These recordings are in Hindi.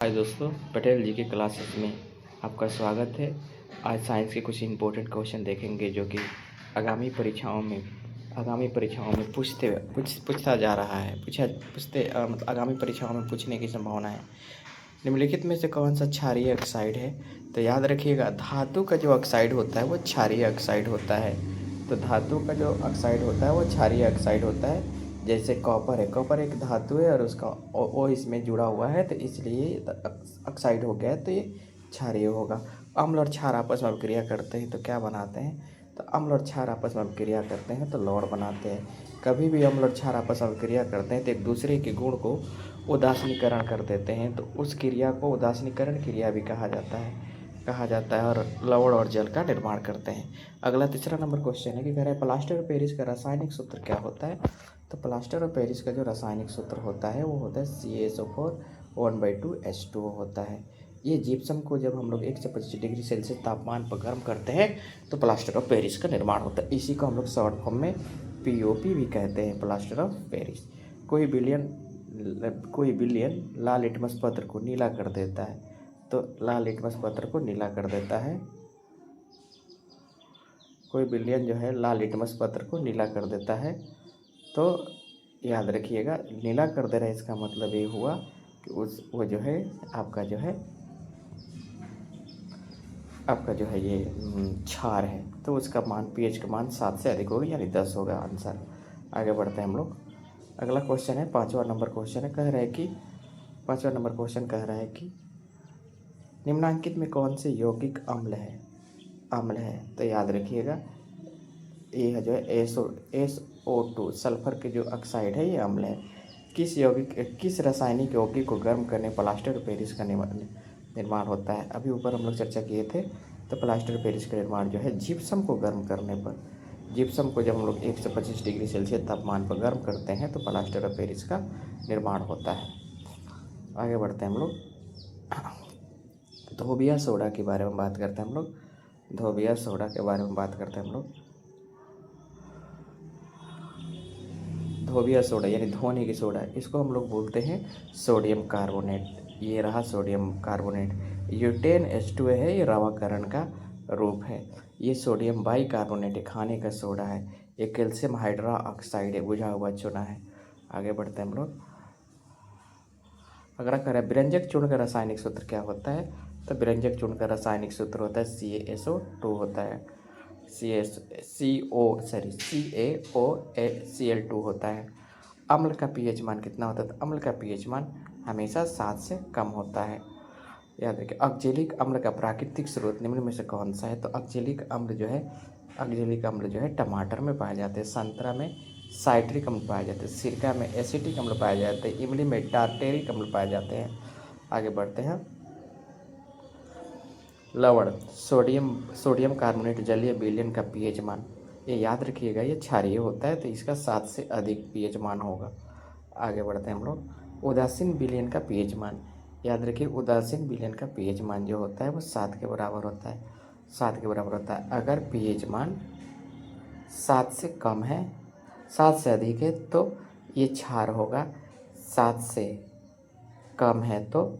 हाय दोस्तों, पटेल जी के क्लासेस में आपका स्वागत है। आज साइंस के कुछ इम्पोर्टेंट क्वेश्चन देखेंगे जो कि आगामी परीक्षाओं में पूछता जा रहा है मतलब आगामी परीक्षाओं में पूछने की संभावना है। निम्नलिखित में से कौन सा क्षारीय ऑक्साइड है? तो याद रखिएगा, धातु का जो ऑक्साइड होता है वो क्षारीय ऑक्साइड होता है। तो धातु का जो ऑक्साइड होता है वो क्षारीय ऑक्साइड होता है। जैसे कॉपर है, कॉपर एक धातु है और उसका ओ इसमें जुड़ा हुआ है, तो इसलिए ऑक्साइड हो गया है, तो ये क्षारीय होगा। अम्ल और क्षार आपस में अभिक्रिया करते हैं तो क्या बनाते हैं? तो अम्ल और क्षार आपस में अभिक्रिया करते हैं तो लौड़ बनाते हैं। कभी भी अम्ल और क्षार आपस में अभिक्रिया करते हैं तो एक दूसरे के गुण को उदासीनीकरण कर देते हैं, तो उस क्रिया को उदासीनीकरण क्रिया भी कहा जाता है और लवण और जल का निर्माण करते हैं। अगला तीसरा नंबर क्वेश्चन है कि कह रहे हैं प्लास्टर ऑफ पेरिस का रासायनिक सूत्र क्या होता है? तो प्लास्टर ऑफ पेरिस का जो रासायनिक सूत्र होता है वो होता है CaSO4 1/2H2O होता है। ये जिप्सम को जब हम लोग 125 डिग्री सेल्सियस तापमान पर गर्म करते हैं तो प्लास्टर ऑफ पेरिस का निर्माण होता है। इसी को हम लोग शॉर्ट फॉर्म में POP भी कहते हैं, प्लास्टर ऑफ पेरिस। कोई बिलियन लाल लिटमस पत्र को नीला कर देता है, तो लाल लिटमस पत्र को नीला कर देता है। कोई बिलियन जो है लाल लिटमस पत्र को नीला कर देता है, तो याद रखिएगा, नीला कर दे रहा है इसका मतलब ये हुआ कि वो जो है आपका जो है ये क्षार है, तो उसका मान pH का मान 7 से अधिक होगा, यानी 10 होगा आंसर। आगे बढ़ते हैं हम लोग। अगला क्वेश्चन है, पाँचवा नंबर क्वेश्चन है, कह रहा है कि निम्नलिखित में कौन से यौगिक अम्ल है? तो याद रखिएगा, ये जो है SO2 सल्फर के जो ऑक्साइड है ये अम्ल है। किस रासायनिक यौगिक को गर्म करने प्लास्टर ऑफ पेरिस का निर्माण होता है? अभी ऊपर हम लोग चर्चा किए थे। तो प्लास्टर ऑफ पेरिस का निर्माण जो है जिप्सम को गर्म करने पर, जिप्सम को जब हम लोग 125 डिग्री सेल्सियस तापमान पर गर्म करते हैं तो प्लास्टर ऑफ पेरिस का निर्माण होता है। आगे बढ़ते हैं हम लोग। धोबिया सोडा के बारे में बात करते हैं हम लोग। धोबिया सोडा के बारे में बात करते हैं हम लोग। धोबिया सोडा यानी धोने की सोडा, इसको हम लोग बोलते हैं सोडियम कार्बोनेट। ये रहा सोडियम कार्बोनेट। यूटेन H2 है, ये रवाकरण का रूप है। ये सोडियम बाइकार्बोनेट है, खाने का सोडा है। ये कैल्शियम हाइड्रा ऑक्साइड है, बुझा हुआ चूना है। आगे बढ़ते हैं हम लोग। अगर करें व्यंजक चूर्ण का रासायनिक सूत्र क्या होता है? तो व्यंजक चूर्ण का रासायनिक सूत्र होता है CaSO2 होता है। CaOCl2 होता है। अम्ल का pH मान कितना होता है? तो अम्ल का pH मान हमेशा 7 से कम होता है। याद रखिए, ऑक्जेलिक अम्ल का प्राकृतिक स्रोत निम्न में से कौन सा है? तो ऑक्जेलिक अम्ल जो है टमाटर में पाए जाते हैं, संतरा में साइट्रिक अम्ल पाए जाते हैं, सिरका में एसिटिक अम्ल पाए जाते हैं, इमली में टार्टेरिक अम्ल पाए जाते हैं। आगे बढ़ते हैं। लवण सोडियम कार्बोनेट जलीय विलयन का pH मान, ये याद रखिएगा, ये क्षारीय होता है तो इसका 7 से अधिक pH मान होगा। आगे बढ़ते हैं हम लोग। उदासीन विलयन का pH मान, याद रखिए, उदासीन विलयन का pH मान जो होता है वो 7 के बराबर होता है। 7 के बराबर होता है। अगर pH मान 7 से कम है, 7 से अधिक है तो ये क्षार होगा, 7 से कम है तो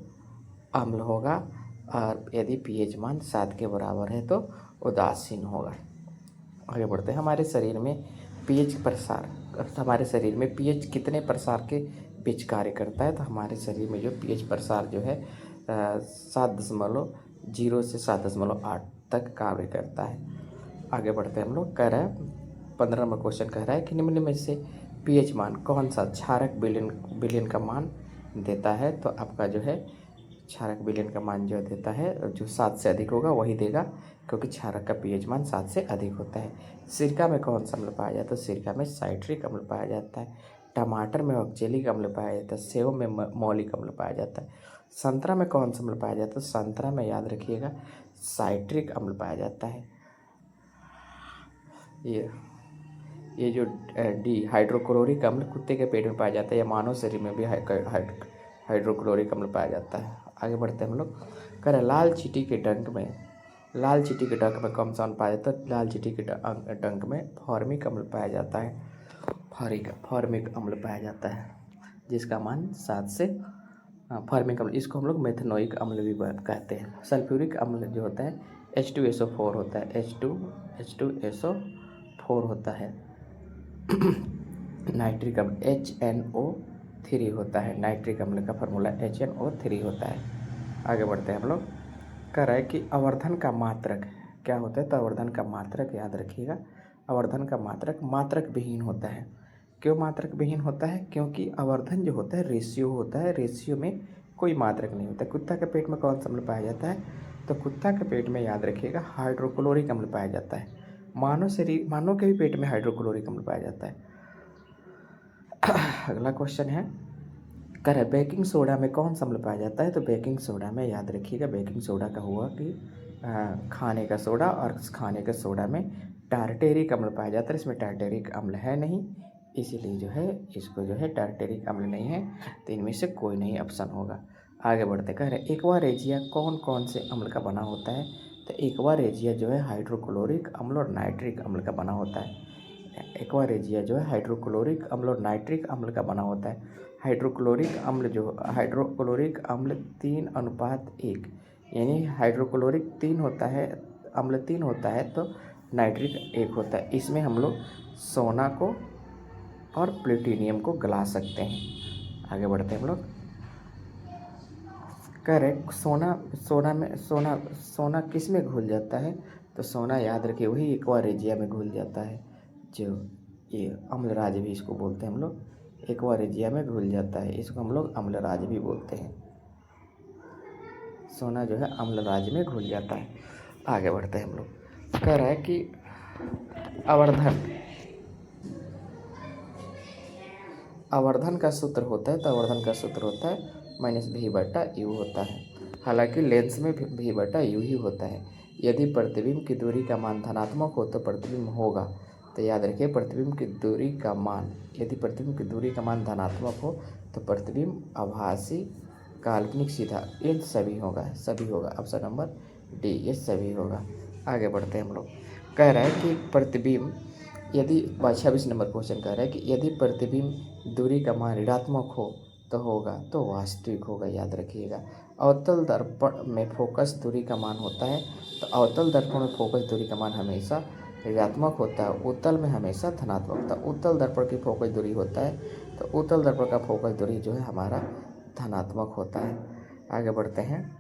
अम्ल होगा, और यदि pH मान 7 के बराबर है तो उदासीन होगा। आगे बढ़ते हैं। हमारे शरीर में pH कितने प्रसार के बीच कार्य करता है? तो हमारे शरीर में जो pH प्रसार जो है 7.0 से 7.8 तक कार्य करता है। आगे बढ़ते हैं हम लोग। कह रहा है 15 नंबर क्वेश्चन कह रहा है कि निम्न में से pH मान कौन सा क्षारक विलयन का मान देता है? तो आपका जो है क्षारक विलयन का मान जो देता है, जो 7 से अधिक होगा वही देगा, क्योंकि क्षारक का pH मान 7 से अधिक होता है। सिरका में कौन सा अम्ल पाया जाता है? तो सिरका में साइट्रिक अम्ल पाया जाता है। टमाटर में ऑक्जेलिक अम्ल पाया जाता है। सेव में मौलिक अम्ल पाया जाता है। संतरा में कौन सा अम्ल पाया जाता है? संतरा में याद रखिएगा साइट्रिक अम्ल पाया जाता है। ये जो हाइड्रोक्लोरिक अम्ल कुत्ते के पेट में पाया जाता है, या मानव शरीर में भी हाइड्रोक्लोरिक अम्ल पाया जाता है। आगे बढ़ते हैं हम लोग। कह रहे लाल चींटी के डंक में कौन सा अम्ल पाया जाता है? लाल चींटी के डंक में फॉर्मिक अम्ल पाया जाता है। फॉर्मिक अम्ल पाया जाता है, जिसका मान 7 से फार्मिक अम्ल, इसको हम लोग मेथनोइक अम्ल भी कहते हैं। सल्फ्यूरिक अम्ल जो होता है H2SO4 होता है, H2SO4 होता है। नाइट्रिक अम्ल HNO3 होता है। नाइट्रिक अम्ल का फार्मूला HNO3 होता है। आगे बढ़ते हैं हम लोग। कह रहा है कि आवर्धन का मात्रक क्या होता है, तो आवर्धन का मात्रक याद रखिएगा, आवर्धन का मात्रक मात्रक विहीन होता है। क्यों मात्रक विहीन होता है? क्योंकि आवर्धन जो होता है रेशियो होता है, रेशियो में कोई मात्रक नहीं होता। कुत्ता के पेट में कौन सा अम्ल पाया जाता है, तो कुत्ता के पेट में याद रखिएगा हाइड्रोक्लोरिक अम्ल पाया जाता है। मानव के भी पेट में हाइड्रोक्लोरिक अम्ल पाया जाता है। अगला क्वेश्चन है, कह रहा है बेकिंग सोडा में कौन सा अम्ल पाया जाता है, तो बेकिंग सोडा में याद रखिएगा, बेकिंग सोडा का हुआ कि खाने का सोडा, और खाने के सोडा में टार्टेरिक अम्ल पाया जाता है। इसमें टार्टेरिक अम्ल है नहीं, इसीलिए जो है इसको जो है टार्टेरिक अम्ल नहीं है, तो इनमें से कोई नहीं ऑप्शन होगा। आगे बढ़ते कह रहे एक्वा रेजिया कौन कौन से अम्ल का बना होता है, तो एक्वा रेजिया जो है हाइड्रोक्लोरिक अम्ल और नाइट्रिक अम्ल का बना होता है। एक्वा रेजिया जो है हाइड्रोक्लोरिक अम्ल और नाइट्रिक अम्ल का बना होता है। हाइड्रोक्लोरिक अम्ल 3:1, यानी हाइड्रोक्लोरिक 3 होता है, अम्ल 3 होता है, तो नाइट्रिक 1 होता है। इसमें हम लोग सोना को और प्लूटोनियम को गला सकते हैं। आगे बढ़ते हैं हम लोग। कह रहे सोना किस में घुल जाता है, तो सोना याद रखिए वही एक्वा रेजिया में घुल जाता है, जो ये अम्लराज भी इसको बोलते हैं हम लोग, एक्वा रेजिया में घुल जाता है, इसको हम लोग अम्लराज भी बोलते हैं। सोना जो है अम्लराज में घुल जाता है। आगे बढ़ते हैं हम लोग। कह रहा है कि आवर्धन का सूत्र होता है, तो आवर्धन का सूत्र होता है -v/u होता है। हालांकि लेंस में v/u ही होता है। यदि प्रतिबिंब की दूरी का मान धनात्मक हो तो प्रतिबिंब होगा, तो याद रखिए प्रतिबिंब की दूरी का मान, यदि प्रतिबिंब की दूरी का मान धनात्मक हो तो प्रतिबिंब आभासी, काल्पनिक, सीधा, ये सभी होगा ऑप्शन नंबर डी, ये सभी होगा। आगे बढ़ते हैं हम लोग। कह रहा है कि प्रतिबिंब यदि 26 नंबर क्वेश्चन कह रहा है कि यदि प्रतिबिंब दूरी का मान ऋणात्मक हो तो होगा, तो वास्तविक होगा, याद रखिएगा। अवतल दर्पण में फोकस दूरी का मान होता है, तो अवतल दर्पण में फोकस दूरी का मान हमेशा ऋणात्मक होता है, उत्तल में हमेशा धनात्मक होता है। उत्तल दर्पण की फोकस दूरी होता है, तो उत्तल दर्पण का फोकस दूरी जो है हमारा धनात्मक होता है। आगे बढ़ते हैं।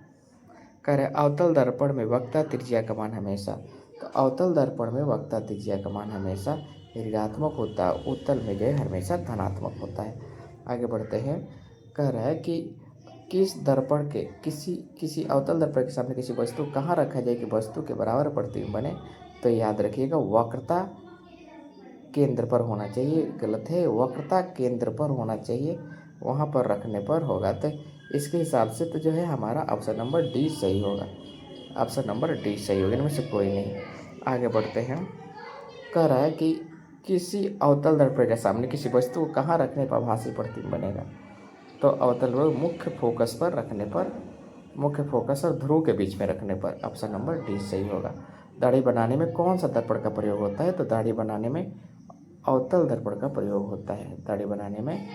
कह रहे अवतल दर्पण में वक्रता त्रिज्या का मान हमेशा, तो अवतल दर्पण में वक्रता त्रिज्या का मान हमेशा ऋणात्मक होता है, उत्तल में जो है हमेशा धनात्मक होता है। आगे बढ़ते हैं। कह रहा है कि किस दर्पण के किसी अवतल दर्पण के सामने किसी वस्तु कहाँ रखा जाए कि वस्तु के बराबर प्रतिबिंब बने, तो याद रखिएगा वक्रता केंद्र पर होना चाहिए। गलत है, वक्रता केंद्र पर होना चाहिए, वहाँ पर रखने पर होगा। तो इसके हिसाब से तो जो है हमारा ऑप्शन नंबर डी सही होगा, ऑप्शन नंबर डी सही होगा, इनमें से कोई नहीं। आगे बढ़ते हैं। कह रहा है कि किसी अवतल दर्पण के सामने किसी वस्तु को कहाँ रखने पर आभासी प्रतिबिंब बनेगा, तो अवतल दर्पण मुख्य फोकस पर रखने पर, मुख्य फोकस और ध्रुव के बीच में रखने पर, ऑप्शन नंबर डी सही होगा। दाढ़ी बनाने में कौन सा दर्पण का प्रयोग होता है, तो दाढ़ी बनाने में अवतल दर्पण का प्रयोग होता है, दाढ़ी बनाने में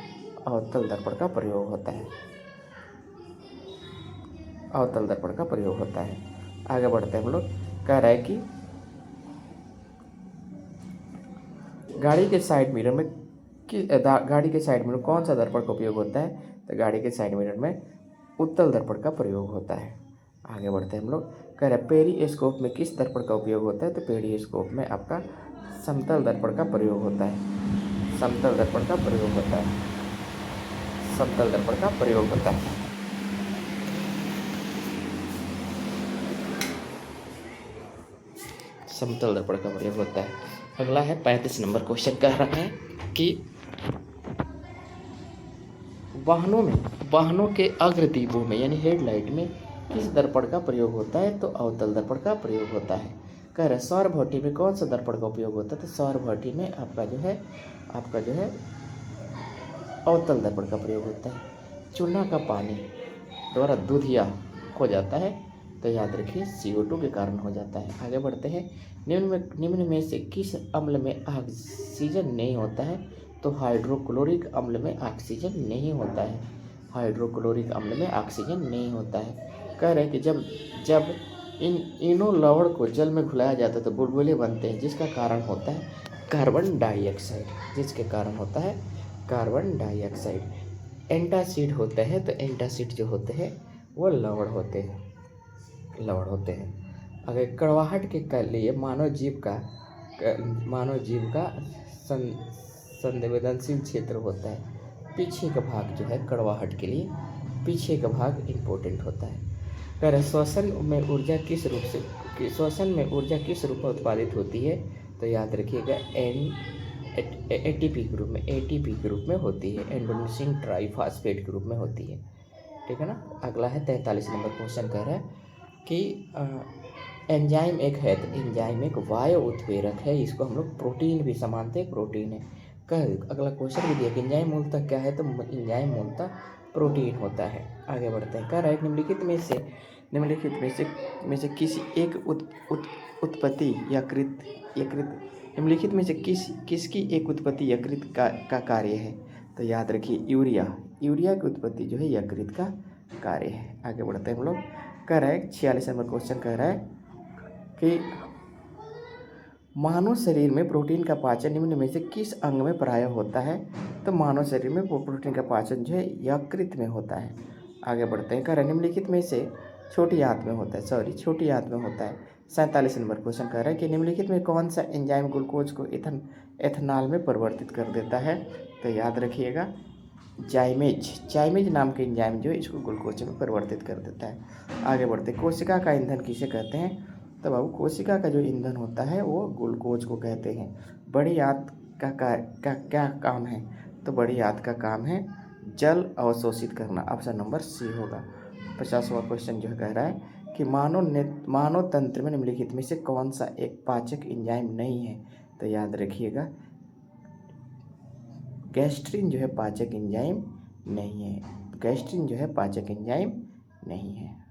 अवतल दर्पण का प्रयोग होता है, अवतल दर्पण का प्रयोग होता है। आगे बढ़ते हैं हम लोग। कह रहा है कि गाड़ी के साइड मिरर में कौन सा दर्पण का उपयोग होता है, तो गाड़ी के साइड मिरर में उत्तल दर्पण का प्रयोग होता है। आगे बढ़ते हैं हम लोग। कह रहे हैं पेरिस्कोप में किस दर्पण का उपयोग होता है, तो पेरिस्कोप में आपका समतल दर्पण का प्रयोग होता है, समतल दर्पण का प्रयोग होता है, समतल दर्पण का प्रयोग होता है। समतल दर्पण का प्रयोग होता है। अगला है 35 नंबर क्वेश्चन। कह रहा है कि वाहनों के अग्रदीपों में यानी हेडलाइट में किस दर्पण का प्रयोग होता है, तो अवतल दर्पण का प्रयोग होता है। कह रहे सौर भट्टी में कौन सा दर्पण का उपयोग होता है, तो सौर भट्टी में आपका जो है अवतल दर्पण का प्रयोग होता है। चूना का पानी द्वारा दूधिया हो जाता है, तो याद रखिए CO2 के कारण हो जाता है। आगे बढ़ते हैं। निम्न में से किस अम्ल में ऑक्सीजन नहीं होता है, तो हाइड्रोक्लोरिक अम्ल में ऑक्सीजन नहीं होता है, हाइड्रोक्लोरिक अम्ल में ऑक्सीजन नहीं होता है। कह रहे हैं कि जब जब इनो लवण को जल में घुलाया जाता है तो बुलबुले बनते हैं, जिसका कारण होता है कार्बन डाइऑक्साइड, जिसके कारण होता है कार्बन डाइऑक्साइड। एंटासिड होते हैं, तो एंटासिड जो होते हैं वो लवण होते हैं। अगर कड़वाहट के लिए मानव जीव का संवेदनशील क्षेत्र होता है। पीछे का भाग जो है कड़वाहट के लिए पीछे का भाग इम्पोर्टेंट होता है। कह रहे श्वसन में ऊर्जा किस रूप में उत्पादित होती है, तो याद रखिएगा एटीपी के रूप में होती है, एंडोनिसिन ट्राइफॉस्फेट के रूप में होती है। ठीक है ना। अगला है 43 नंबर क्वेश्चन, कह रहा है कि एंजाइम एक है, तो एंजाइम एक वायु उत्प्रेरक है, इसको हम लोग प्रोटीन भी समानते प्रोटीन है। अगला क्वेश्चन भी दिया कि एंजाइम मूलतः क्या है, तो एंजाइम मूलतः प्रोटीन होता है। आगे बढ़ते हैं। कह रहा है निम्नलिखित में से किसी एक उत्पत्ति यकृत निम्नलिखित में से किसकी एक उत्पत्ति यकृत का कार्य है, तो याद रखिए यूरिया की उत्पत्ति जो है यकृत का कार्य है। आगे बढ़ते हैं हम लोग। कह रहा है 46 नंबर क्वेश्चन, कह रहा है कि मानव शरीर में प्रोटीन का पाचन निम्न में से किस अंग में प्राय होता है, तो मानव शरीर में प्रोटीन का पाचन जो है यकृत में होता है। आगे बढ़ते हैं। कह रहे निम्नलिखित में से छोटी आंत में होता है। 47 नंबर क्वेश्चन कह रहा है कि निम्नलिखित में कौन सा एंजाइम ग्लूकोज को एथनॉल में परिवर्तित कर देता है, तो याद रखिएगा जाइमेज नाम के एंजाइम जो है इसको ग्लूकोज में परिवर्तित कर देता है। आगे बढ़ते कोशिका का ईंधन किसे कहते हैं, तो बाबू कोशिका का जो ईंधन होता है वो ग्लूकोज को कहते हैं। बड़ी आंत का क्या काम है, तो बड़ी आंत का काम है जल अवशोषित करना। ऑप्शन नंबर सी होगा। 50वां क्वेश्चन जो कह रहा है कि मानव तंत्र में निम्नलिखित में से कौन सा एक पाचक एंजाइम नहीं है, तो याद रखिएगा गैस्ट्रिन जो है पाचक एंजाइम नहीं है।